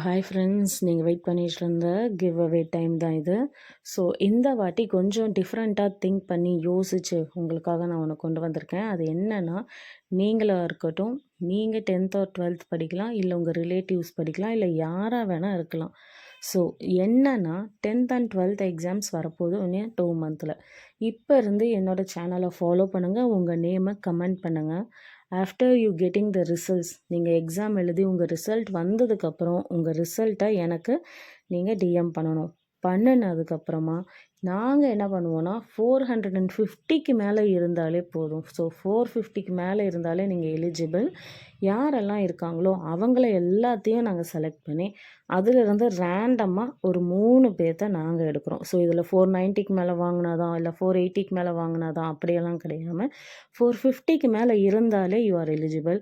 Hi friends, நீங்கள் wait பண்ணிட்டு இருந்த கிவ் அவே டைம் தான் இது. ஸோ இந்த வாட்டி கொஞ்சம் டிஃப்ரெண்ட்டாக திங்க் பண்ணி யோசிச்சு உங்களுக்காக நான் ஒன்று கொண்டு வந்திருக்கேன். அது என்னன்னா, நீங்களாக இருக்கட்டும், நீங்கள் 10th ஆர் 12th படிக்கலாம், இல்லை உங்கள் ரிலேட்டிவ்ஸ் படிக்கலாம், இல்லை யாராக வேணால் இருக்கலாம். ஸோ என்னன்னா 10th அண்ட் 12th எக்ஸாம்ஸ் வரப்போகுது இன்னும் 2 மந்தில். இப்போ இருந்து என்னோடய சேனலை ஃபாலோ பண்ணுங்கள், உங்கள் நேமை கமெண்ட் பண்ணுங்கள். After you getting the results, நீங்கள் எக்ஸாம் எழுதி உங்கள் ரிசல்ட் வந்ததுக்கப்புறம் உங்கள் ரிசல்ட்டை எனக்கு நீங்கள் டிஎம் பண்ணணும். பண்ணினதுக்கப்புறமா நாங்கள் என்ன பண்ணுவோன்னா 450க்கு மேலே இருந்தாலே போதும். ஸோ 450க்கு மேலே இருந்தாலே நீங்கள் எலிஜிபிள். யாரெல்லாம் இருக்காங்களோ அவங்கள எல்லாத்தையும் நாங்கள் செலக்ட் பண்ணி அதிலிருந்து ரேண்டமாக ஒரு 3 பேர்த்த நாங்கள் எடுக்கிறோம். ஸோ இதில் 490க்கு மேலே வாங்கினாதான், இல்லை 480க்கு மேலே வாங்கினாதான் அப்படியெல்லாம் கிடையாமல் 450க்கு மேலே இருந்தாலே யூ ஆர் எலிஜிபிள்.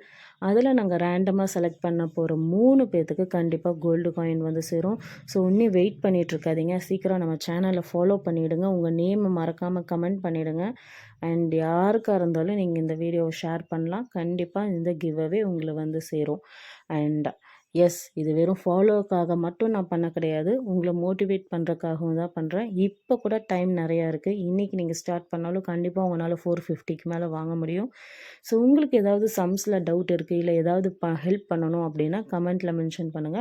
அதில் நாங்கள் ரேண்டமாக செலக்ட் பண்ண போகிற 3 பேர்த்துக்கு கண்டிப்பாக கோல்டு காயின் வந்து சேரும். ஸோ இன்னும் வெயிட் பண்ணிகிட்ருக்காதீங்க, சீக்கிரம் நம்ம சேனலை ஃபாலோ பண்ணிவிடுங்க, உங்கள் நேமை மறக்காமல் கமெண்ட் பண்ணிவிடுங்க. அண்ட் யாருக்காக இருந்தாலும் நீங்கள் இந்த வீடியோவை ஷேர் பண்ணலாம். கண்டிப்பாக இந்த கிவ் அவே உங்களை வந்து சேரும். அண்ட் எஸ், இது வெறும் ஃபாலோவுக்காக மட்டும் நான் பண்ண கிடையாது, உங்களை மோட்டிவேட் பண்ணுறக்காகவும் தான் பண்ணுறேன். இப்போ கூட டைம் நிறையா இருக்குது. இன்றைக்கி நீங்கள் ஸ்டார்ட் பண்ணாலும் கண்டிப்பாக உங்களால் 450க்கு மேலே வாங்க முடியும். ஸோ உங்களுக்கு ஏதாவது சம்ஸில் டவுட் இருக்குது, இல்லை ஏதாவது ஹெல்ப் பண்ணணும் அப்படின்னா கமெண்ட்டில் மென்ஷன் பண்ணுங்கள்.